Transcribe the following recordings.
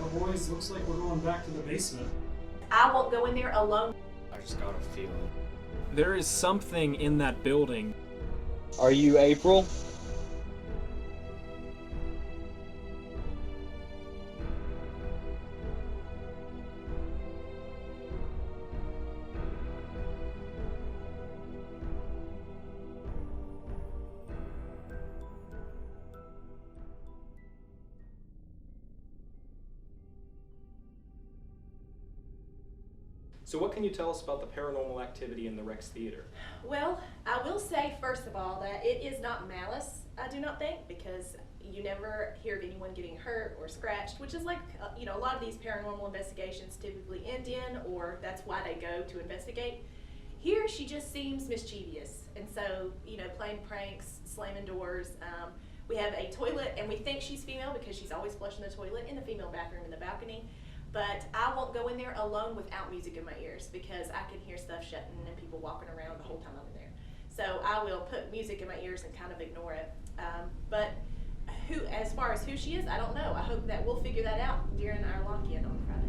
Oh boys, looks like we're going back to the basement. I won't go in there alone. I just got a feeling. There is something in that building. Are you April? So what can you tell us about the paranormal activity in the Rex Theater? Well, I will say, first of all, that it is not malice, I do not think, because you never hear of anyone getting hurt or scratched, which is like, a lot of these paranormal investigations typically end in, or that's why they go to investigate. Here, she just seems mischievous, and so, playing pranks, slamming doors. We have a toilet, and we think she's female because she's always flushing the toilet in the female bathroom in the balcony. But I won't go in there alone without music in my ears because I can hear stuff shutting and people walking around the whole time I'm in there. So I will put music in my ears and kind of ignore it. But as far as who she is, I don't know. I hope that we'll figure that out during our lock-in on Friday.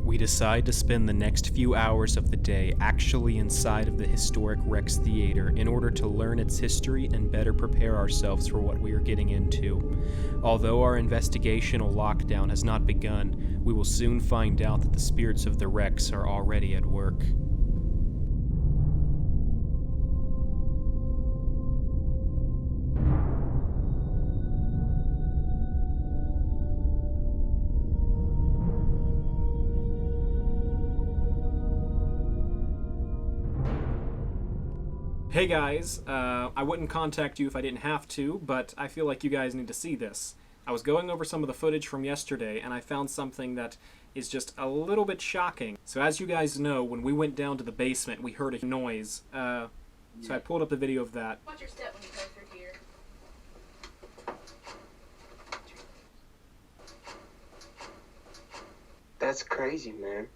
We decide to spend the next few hours of the day actually inside of the historic Rex Theater in order to learn its history and better prepare ourselves for what we are getting into. Although our investigational lockdown has not begun, we will soon find out that the spirits of the Rex are already at work. Hey guys, I wouldn't contact you if I didn't have to, but I feel like you guys need to see this. I was going over some of the footage from yesterday, and I found something that is just a little bit shocking. So as you guys know, when we went down to the basement, we heard a noise. So I pulled up the video of that. Watch your step when you go through here. That's crazy, man.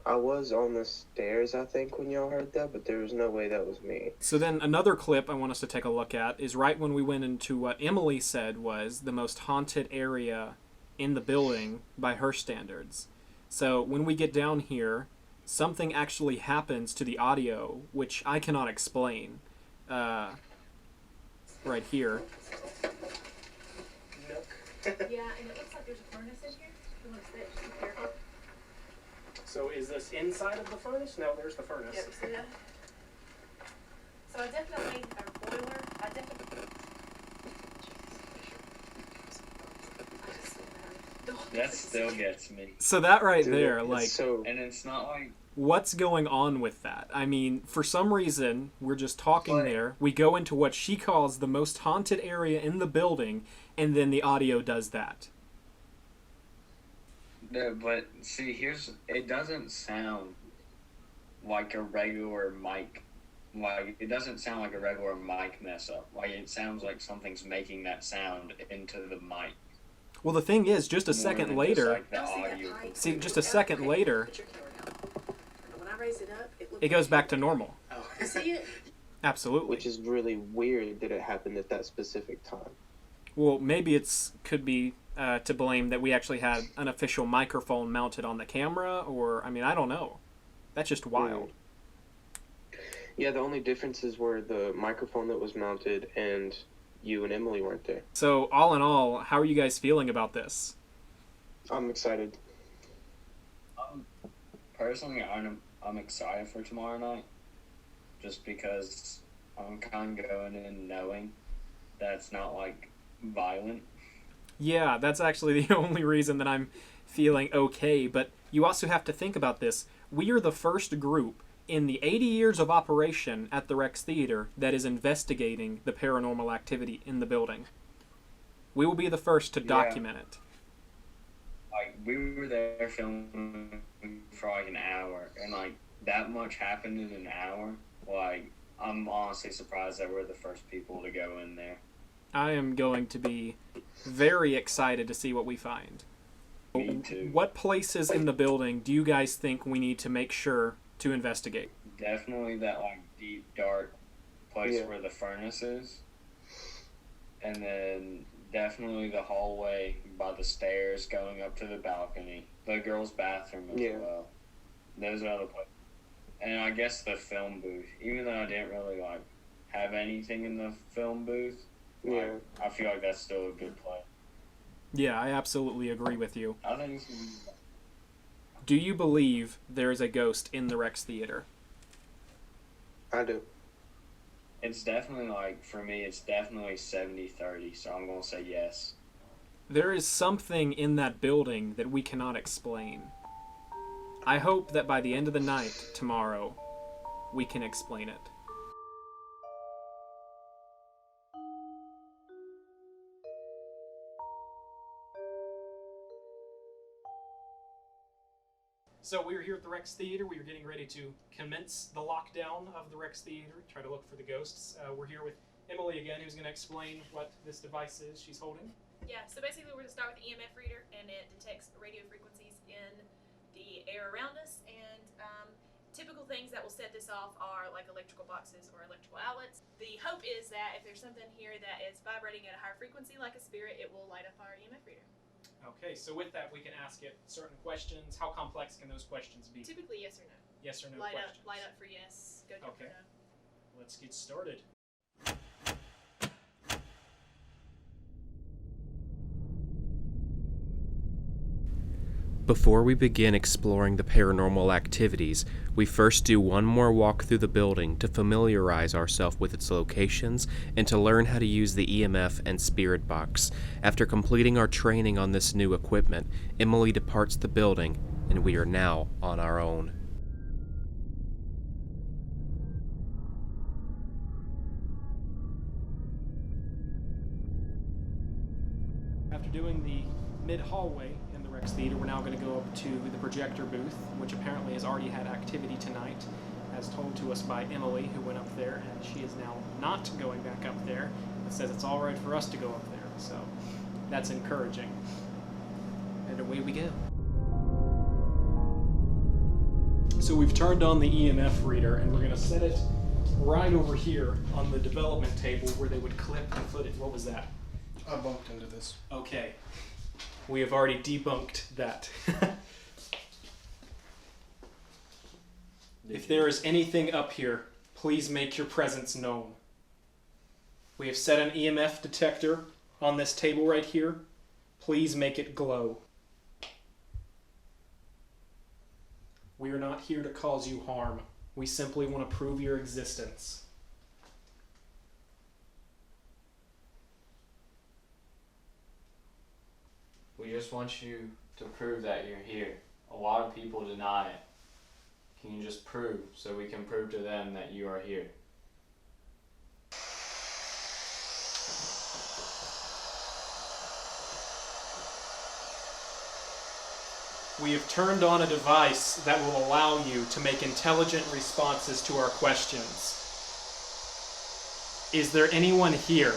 I was on the stairs, I think, when y'all heard that, but there was no way that was me. So then another clip I want us to take a look at is right when we went into what Emily said was the most haunted area in the building by her standards. So when we get down here, something actually happens to the audio, which I cannot explain. Right here. Yeah, and it looks like there's a furnace in here. You want to stay? Just be careful. So is this inside of the furnace? No, there's the furnace. Yep, see that? So I definitely, our boiler, That still gets me. So that right Dude, there, it's like, so... And it's not like... what's going on with that? I mean, for some reason, we're just talking there. We go into what she calls the most haunted area in the building, and then the audio does that. No, but see, it doesn't sound like a regular mic. Like, it doesn't sound like a regular mic mess up. Like, it sounds like something's making that sound into the mic. Well, the thing is, just a More second than later, just, like, the audio. see, just a second later, when I raise it up, it goes back to normal. You see it? Absolutely. Which is really weird that it happened at that specific time. Well, maybe could be to blame that we actually had an official microphone mounted on the camera, or, I mean, I don't know. That's just wild. Yeah, the only differences were the microphone that was mounted and you and Emily weren't there. So, all in all, how are you guys feeling about this? I'm excited. Personally, I'm excited for tomorrow night, just because I'm kind of going in knowing that it's not, like, violent. Yeah, that's actually the only reason that I'm feeling okay, but you also have to think about this. We are the first group in the 80 years of operation at the Rex Theater that is investigating the paranormal activity in the building. We will be the first to document it. Like, we were there filming for like an hour, and like that much happened in an hour. Like, I'm honestly surprised that we're the first people to go in there. I am going to be very excited to see what we find. Me too. What places in the building do you guys think we need to make sure to investigate? Definitely that like deep dark place Yeah. where the furnace is. And then definitely the hallway by the stairs going up to the balcony. The girls' bathroom as Yeah. well. Those are other places. And I guess the film booth. Even though I didn't really like have anything in the film booth, Yeah. I feel like that's still a good play. Yeah, I absolutely agree with you. I think it's Do you believe there is a ghost in the Rex Theater? I do. It's definitely like, for me, it's definitely 70-30, so I'm going to say yes. There is something in that building that we cannot explain. I hope that by the end of the night tomorrow, we can explain it. So we are here at the Rex Theater. We are getting ready to commence the lockdown of the Rex Theater, try to look for the ghosts. We're here with Emily again, who's going to explain what this device is she's holding. Yeah, so basically we're going to start with the EMF reader, and it detects radio frequencies in the air around us, and typical things that will set this off are like electrical boxes or electrical outlets. The hope is that if there's something here that is vibrating at a higher frequency like a spirit, it will light up our EMF reader. Okay, so with that we can ask it certain questions. How complex can those questions be? Typically yes or no. Yes or no Light questions. up for yes, go down Okay. for no. Let's get started. Before we begin exploring the paranormal activities, we first do one more walk through the building to familiarize ourselves with its locations and to learn how to use the EMF and spirit box. After completing our training on this new equipment, Emily departs the building, and we are now on our own. After doing the mid-hallway in the Rex Theater, we're now going to go up to the projector booth, which apparently has already had activity tonight, as told to us by Emily, who went up there, and she is now not going back up there. It says it's all right for us to go up there, so that's encouraging. And away we go. So we've turned on the EMF reader, and we're going to set it right over here on the development table where they would clip the footage. What was that? I bumped into this. Okay. We have already debunked that. If there is anything up here, please make your presence known. We have set an EMF detector on this table right here. Please make it glow. We are not here to cause you harm. We simply want to prove your existence. We just want you to prove that you're here. A lot of people deny it. Can you just prove so we can prove to them that you are here? We have turned on a device that will allow you to make intelligent responses to our questions. Is there anyone here?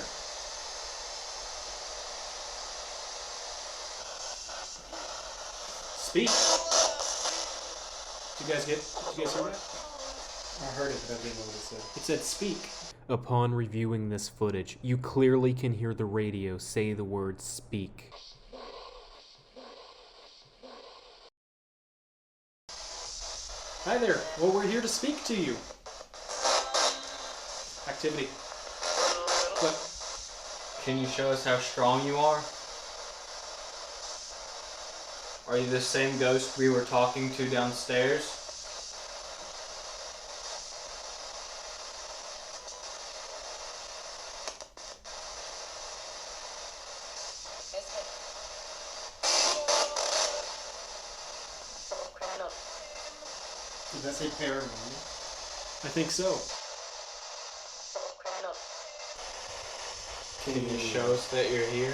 Speak. Did you guys hear that? I heard it, but I didn't know what it said. It said speak. Upon reviewing this footage, you clearly can hear the radio say the word speak. Hi there. Well, we're here to speak to you. Activity. Clip. Can you show us how strong you are? Are you the same ghost we were talking to downstairs? Did that say paranormal? I think so. Can you show us that you're here?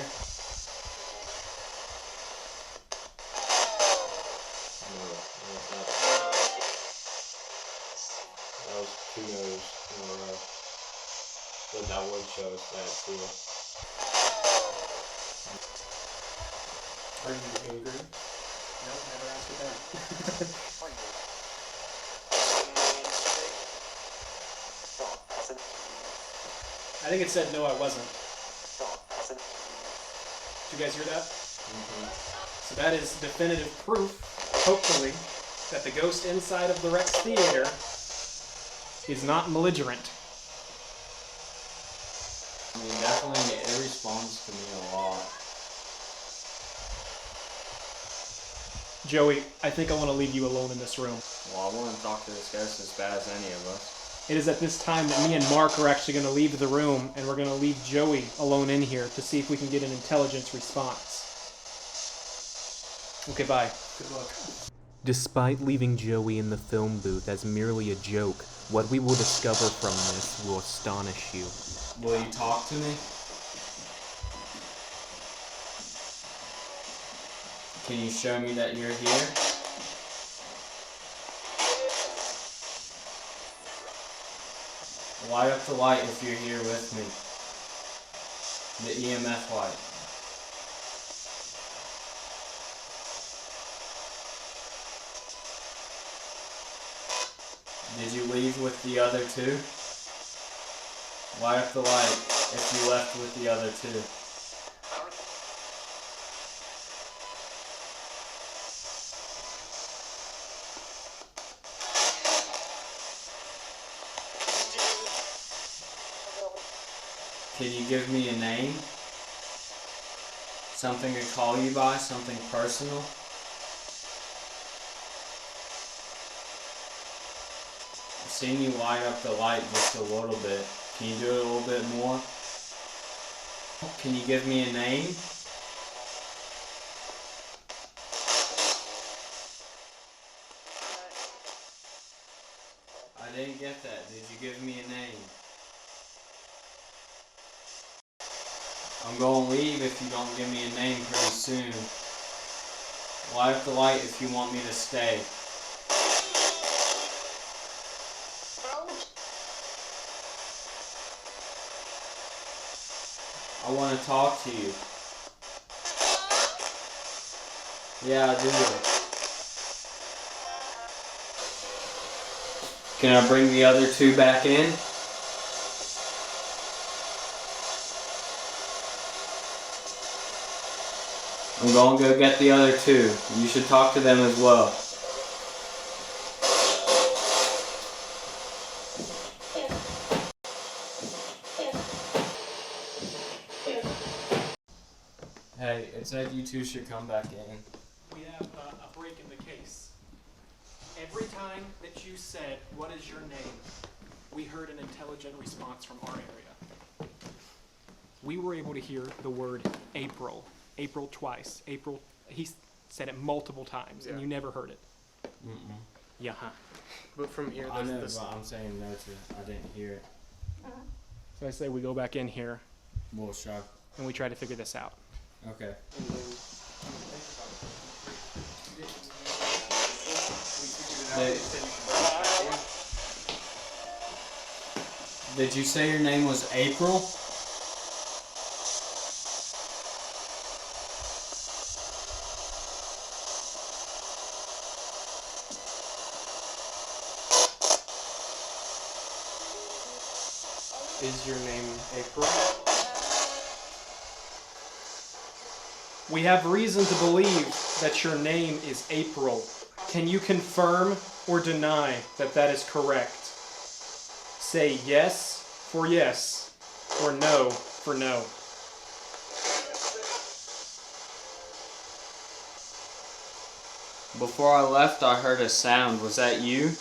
No, that's not. That was 2 no's in a row. But that would show us that too. Are you angry? Nope, never asked it that. I think it said no, I wasn't. Did you guys hear that? So that is definitive proof, hopefully, that the ghost inside of the Rex Theater is not belligerent. I mean, definitely it responds to me a lot. Joey, I think I want to leave you alone in this room. Well, I wouldn't talk to this ghost as bad as any of us. It is at this time that me and Mark are actually going to leave the room, and we're going to leave Joey alone in here to see if we can get an intelligence response. Okay, bye. Good luck. Despite leaving Joey in the film booth as merely a joke, what we will discover from this will astonish you. Will you talk to me? Can you show me that you're here? Light up the light if you're here with me. The EMF light. Did you leave with the other two? Light up the light if you left with the other two. Can you give me a name? Something to call you by? Something personal? I've seen you light up the light just a little bit. Can you do it a little bit more? Can you give me a name? I didn't get that. Did you give me a name? I'm gonna leave if you don't give me a name pretty soon. Light up the light if you want me to stay. I want to talk to you. Yeah, I do. Can I bring the other two back in? I'm going to go get the other two. You should talk to them as well. Hey, it said you two should come back in. We have a break in the case. Every time that you said, "What is your name?" we heard an intelligent response from our area. We were able to hear the word April. April twice. April, he said it multiple times, and you never heard it. Mm-mm. Yeah, huh? But from here, I know, this but I'm saying no to it. I didn't hear it. So I say we go back in here, Well, sure. and we try to figure this out. Okay. Did you say your name was April? is your name April? We have reason to believe that your name is April. Can you confirm or deny that that is correct? Say yes for yes, or no for no. Before I left, I heard a sound. Was that you?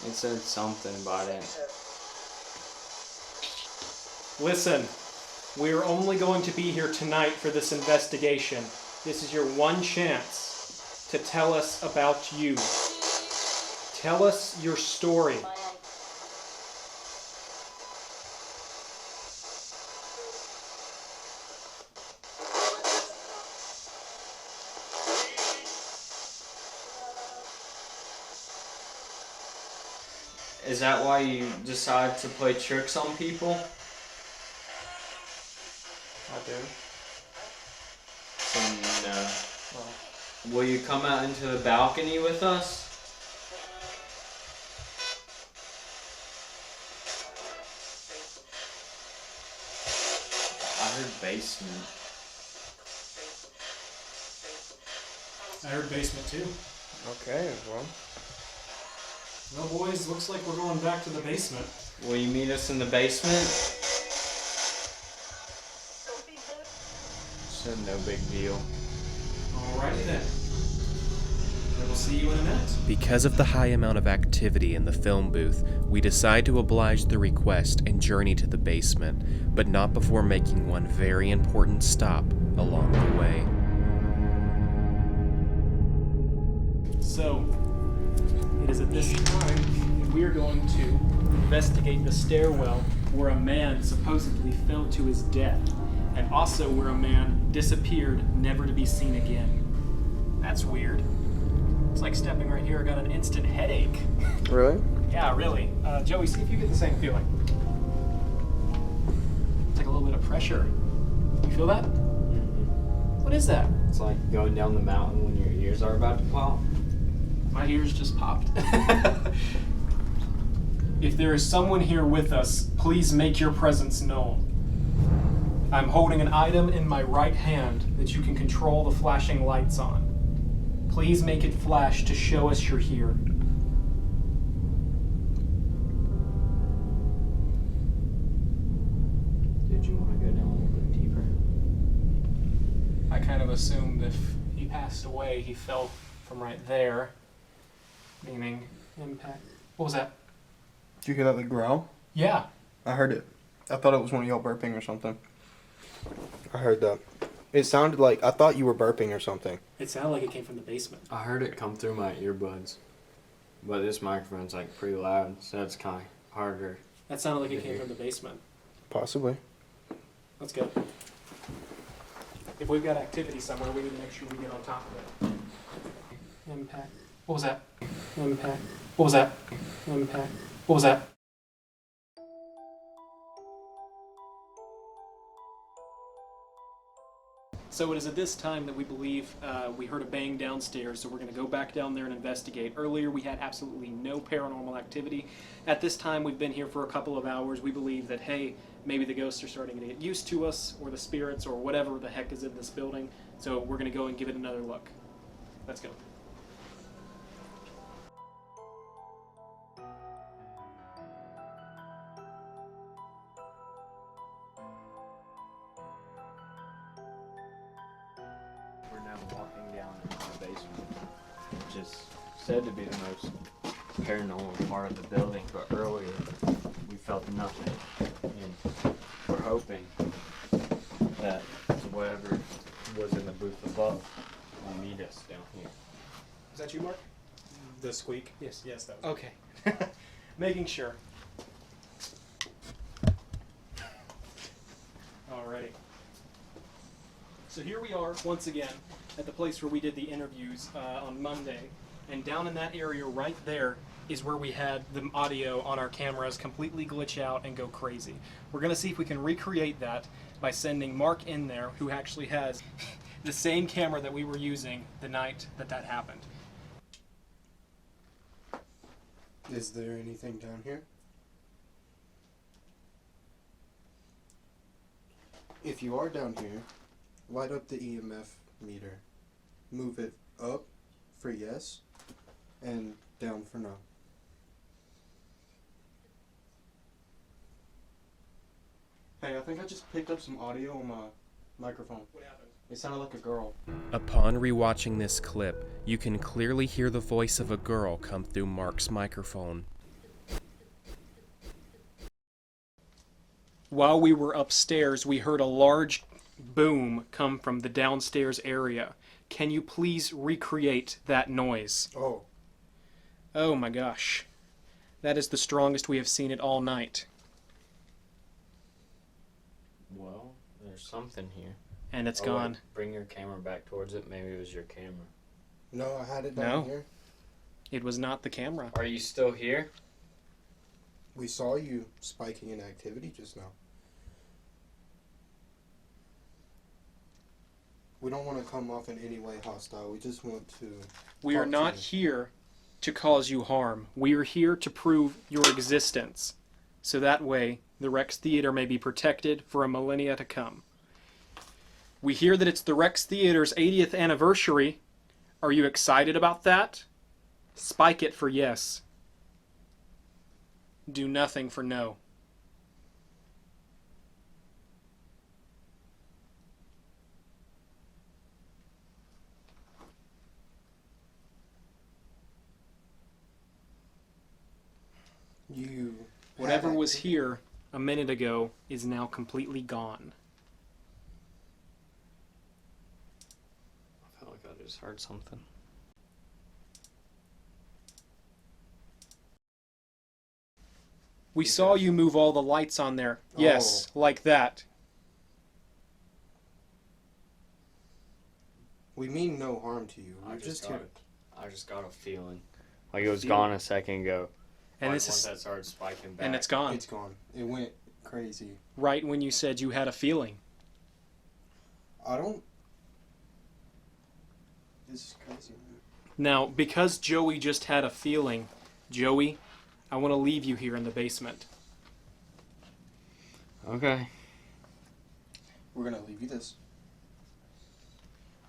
It said something about it. Listen, we're only going to be here tonight for this investigation. This is your one chance to tell us about you. Tell us your story. Is that why you decide to play tricks on people? I do. And, Well, will you come out into the balcony with us? I heard basement. I heard basement too. okay, well. Well, boys, looks like we're going back to the basement. Will you meet us in the basement? Said no big deal. Alrighty then. We will see you in a minute. Because of the high amount of activity in the film booth, we decide to oblige the request and journey to the basement, but not before making one very important stop along the way. So, it is at this time that we are going to investigate the stairwell where a man supposedly fell to his death, and also where a man disappeared, never to be seen again. That's weird. It's like stepping right here, I got an instant headache. Really? Yeah, really. Joey, see if you get the same feeling. It's like a little bit of pressure. You feel that? What is that? It's like going down the mountain when your ears are about to pop. My ears just popped. If there is someone here with us, please make your presence known. I'm holding an item in my right hand that you can control the flashing lights on. Please make it flash to show us you're here. Did you want to go down a little bit deeper? I kind of assumed if he passed away, he fell from right there. Meaning impact. What was that? Did you hear that like growl? Yeah. I heard it. I thought it was one of y'all burping or something. I heard that. It sounded like, I thought you were burping or something. It sounded like it came from the basement. I heard it come through my earbuds. But this microphone's like pretty loud, so it's kind of harder. That sounded like it came from the basement. Possibly. Let's go. If we've got activity somewhere, we need to make sure we get on top of it. Impact. What was that? Impact. What was that? Impact. What was that? So it is at this time that we believe we heard a bang downstairs, so we're going to go back down there and investigate. Earlier we had absolutely no paranormal activity. At this time we've been here for a couple of hours. We believe that, hey, maybe the ghosts are starting to get used to us, or the spirits, or whatever the heck is in this building. So we're going to go and give it another look. Let's go. We're now walking down into the basement, which is said to be the most paranormal part of the building, but earlier we felt nothing, and we're hoping that whatever was in the booth above will meet us down here. Is that you, Mark? The squeak? Yes. Yes, that was Okay. Making sure. Alrighty. So here we are, once again, at the place where we did the interviews on Monday. And down in that area right there is where we had the audio on our cameras completely glitch out and go crazy. We're going to see if we can recreate that by sending Mark in there, who actually has the same camera that we were using the night that that happened. Is there anything down here? If you are down here, light up the EMF meter. Move it up for yes, and down for no. Hey, I think I just picked up some audio on my microphone. What happened? It sounded like a girl. Upon rewatching this clip, you can clearly hear the voice of a girl come through Mark's microphone. While we were upstairs, we heard a large boom come from the downstairs area. Can you please recreate that noise? Oh. Oh my gosh. That is the strongest we have seen it all night. Well, there's something here. And it's Oh, gone. wait, bring your camera back towards it. Maybe it was your camera. No, I had it down No. here. It was not the camera. Are you still here? We saw you spiking in activity just now. We don't want to come off in any way hostile. We just want to. We are talk to not you. here to cause you harm. We are here to prove your existence. So that way, the Rex Theater may be protected for a millennia to come. We hear that it's the Rex Theater's 80th anniversary. Are you excited about that? Spike it for yes. Do nothing for no. You. Whatever had was activity. here a minute ago is now completely gone. I felt like I just heard something. We saw you move all the lights on there. Yes, like that. We mean no harm to you. We're I just just here. got a feeling. Like it was Feeling? gone a second ago. And Like this once is, that started spiking back. and it's gone. It's gone. It went crazy. Right when you said you had a feeling. I don't. This is crazy, man. Now, because Joey just had a feeling, Joey, I want to leave you here in the basement. Okay. We're gonna leave you this.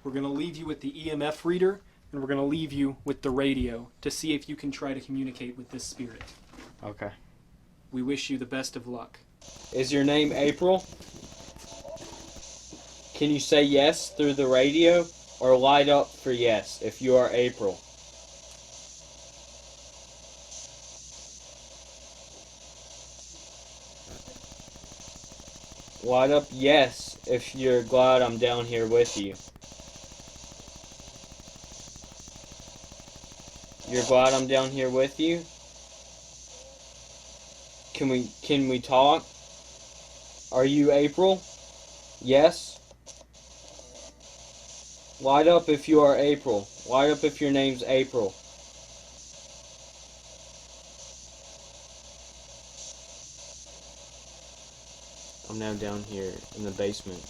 We're going to leave you with the EMF reader, and we're going to leave you with the radio to see if you can try to communicate with this spirit. Okay. We wish you the best of luck. Is your name April? Can you say yes through the radio or light up for yes if you are April? Light up yes if you're glad I'm down here with you. You're glad I'm down here with you? Can we talk? Are you April? Yes? Light up if you are April. Light up if your name's April. I'm now down here in the basement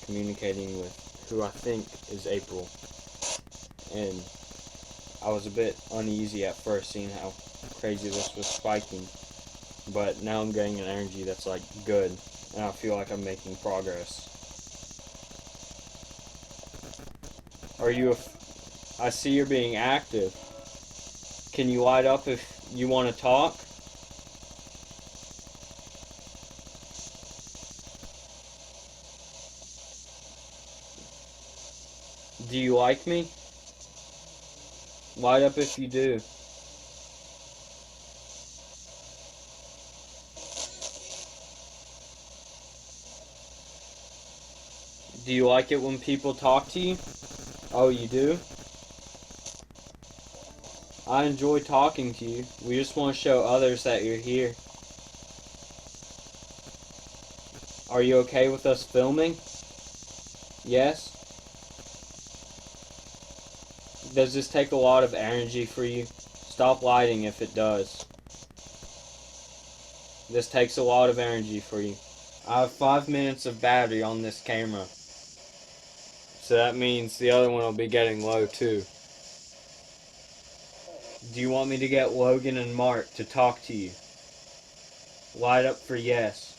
communicating with who I think is April. And I was a bit uneasy at first seeing how crazy this was spiking. But now I'm getting an energy that's like good. And I feel like I'm making progress. Are you I see you're being active. Can you light up if you want to talk? Do you like me? Light up if you do. Do you like it when people talk to you? Oh, you do? I enjoy talking to you. We just want to show others that you're here. Are you okay with us filming? Yes? Does this take a lot of energy for you? Stop lighting if it does. This takes a lot of energy for you. I have 5 minutes of battery on this camera. So that means the other one will be getting low too. Do you want me to get Logan and Mark to talk to you? Light up for yes.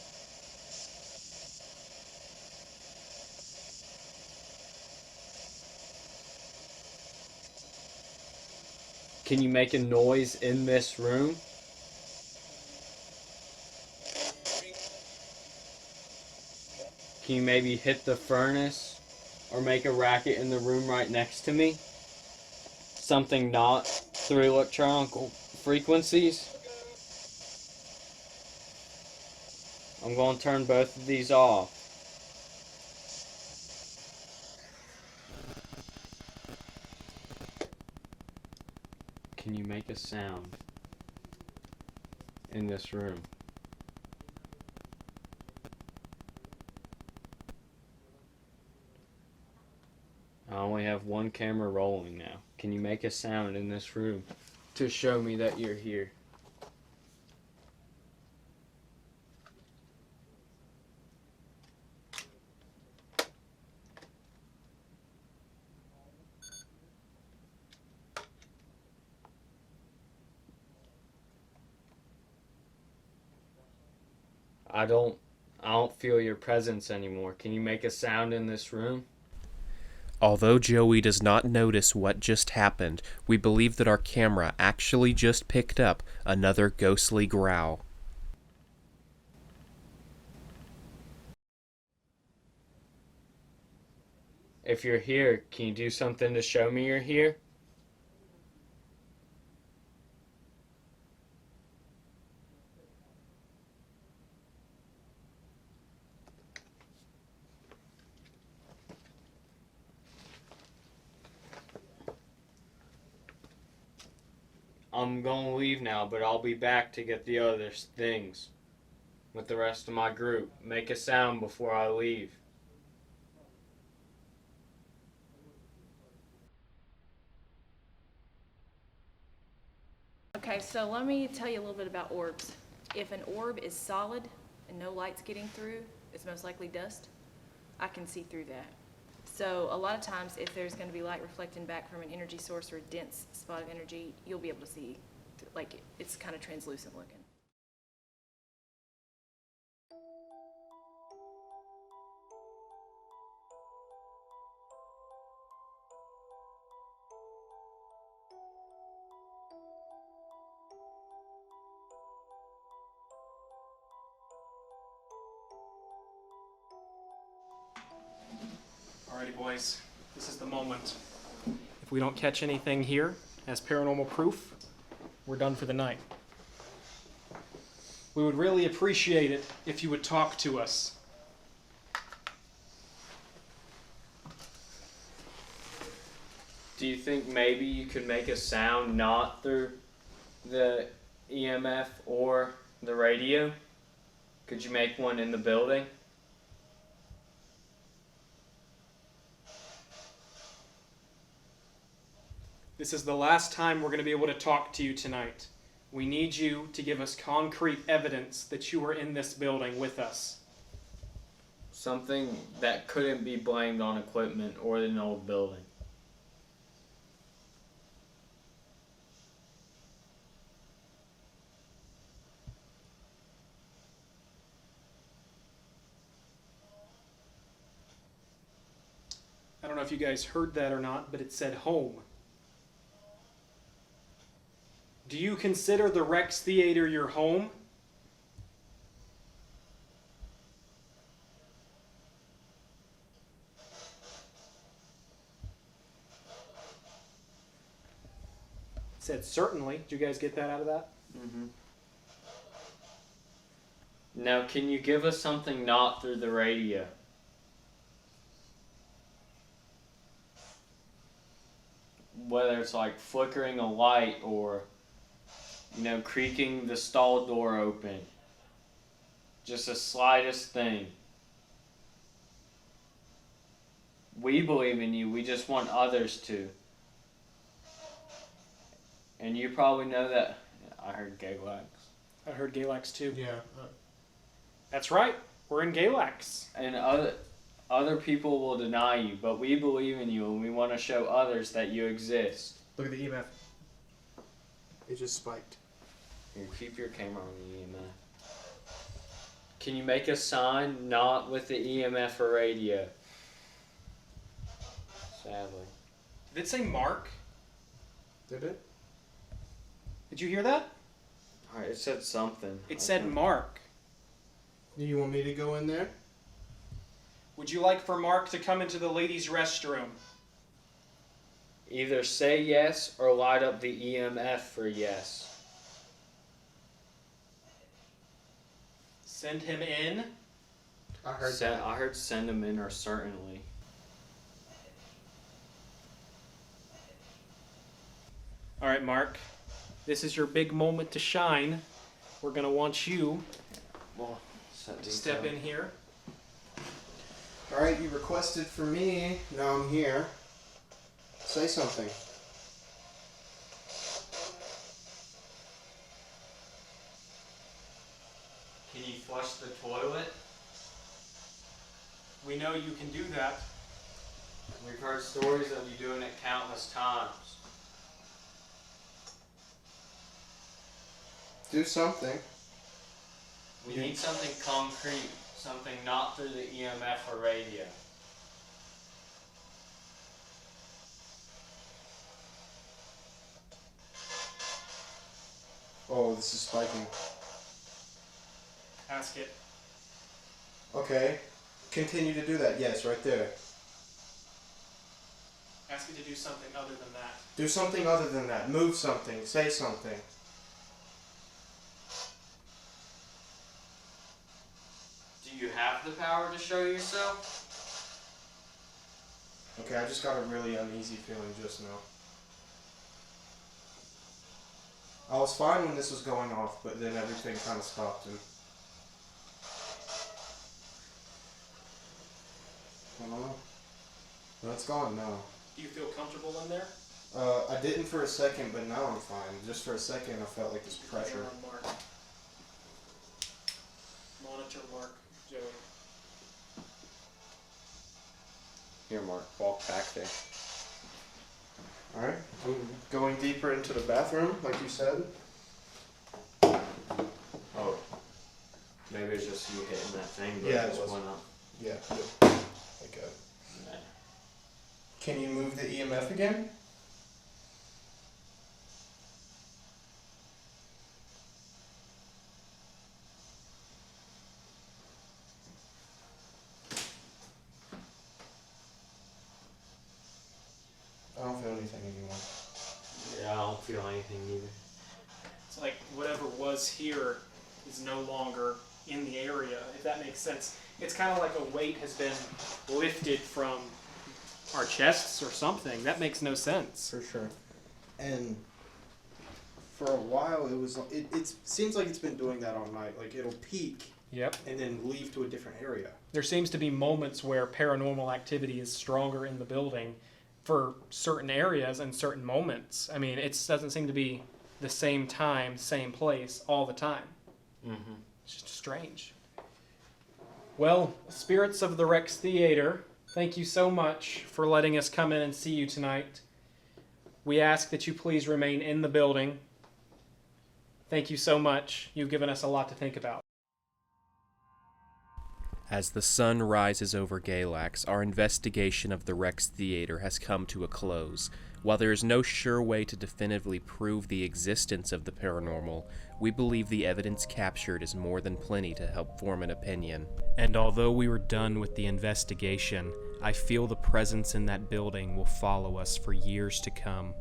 Can you make a noise in this room? Can you maybe hit the furnace or make a racket in the room right next to me? Something not through electronic frequencies? I'm going to turn both of these off. Can you make a sound in this room? I only have one camera rolling now. Can you make a sound in this room to show me that you're here? I don't feel your presence anymore. Can you make a sound in this room? Although Joey does not notice what just happened, we believe that our camera actually just picked up another ghostly growl. If you're here, can you do something to show me you're here? I'm gonna leave now, but I'll be back to get the other things with the rest of my group. Make a sound before I leave. Okay, so let me tell you a little bit about orbs. If an orb is solid and no light's getting through, it's most likely dust. I can see through that. So a lot of times if there's going to be light reflecting back from an energy source or a dense spot of energy, you'll be able to see, like, it's kind of translucent looking. Alrighty, boys, this is the moment. If we don't catch anything here as paranormal proof, we're done for the night. We would really appreciate it if you would talk to us. Do you think maybe you could make a sound not through the EMF or the radio? Could you make one in the building? This is the last time we're going to be able to talk to you tonight. We need you to give us concrete evidence that you were in this building with us. Something that couldn't be blamed on equipment or an old building. I don't know if you guys heard that or not, but it said home. Do you consider the Rex Theater your home? It said certainly. Did you guys get that out of that? Mm-hmm. Now, can you give us something not through the radio? Whether it's like flickering a light or, creaking the stall door open. Just the slightest thing. We believe in you, we just want others to. And you probably know that. I heard Galax. I heard Galax too. Yeah. That's right. We're in Galax. And other people will deny you, but we believe in you and we want to show others that you exist. Look at the EMF. It just spiked. Here, keep your camera on the EMF. Can you make a sign not with the EMF or radio? Sadly. Did it say Mark? Did it? Did you hear that? Alright, it said something. It said Mark. Do you want me to go in there? Would you like for Mark to come into the ladies' restroom? Either say yes or light up the EMF for yes. Send him in? I heard I heard send them in or certainly. All right, Mark. This is your big moment to shine. We're going to want you to step in here. Alright, you requested for me. Now I'm here. Say something. Can you flush the toilet? We know you can do that. We've heard stories of you doing it countless times. Do something. We need something concrete, something not through the EMF or radio. Oh, this is spiking. Ask it. Okay. Continue to do that. Yes, right there. Ask it to do something other than that. Do something other than that. Move something. Say something. Do you have the power to show yourself? Okay, I just got a really uneasy feeling just now. I was fine when this was going off, but then everything kind of stopped and... I don't know. No, it's gone now. Do you feel comfortable in there? I didn't for a second, but now I'm fine. Just for a second, I felt like this pressure. Mark. Monitor Mark, Joey. Here, Mark, walk back there. Alright, I'm going deeper into the bathroom, like you said. Oh. Maybe it's just you hitting that thing, but Yeah, it it just was. went up. Yeah, good. Okay. Yeah. Can you move the EMF again? I don't feel anything anymore. Yeah, I don't feel anything either. It's like whatever was here is no longer in the area, if that makes sense. It's kind of like a weight has been lifted from our chests or something. That makes no sense. For sure. And for a while, it seems like it's been doing that all night. Like it'll peak Yep. and then leave to a different area. There seems to be moments where paranormal activity is stronger in the building for certain areas and certain moments. I mean, it doesn't seem to be the same time, same place all the time. Mm-hmm. It's just strange. Well, spirits of the Rex Theater, thank you so much for letting us come in and see you tonight. We ask that you please remain in the building. Thank you so much. You've given us a lot to think about. As the sun rises over Galax, our investigation of the Rex Theater has come to a close. While there is no sure way to definitively prove the existence of the paranormal, we believe the evidence captured is more than plenty to help form an opinion. And although we were done with the investigation, I feel the presence in that building will follow us for years to come.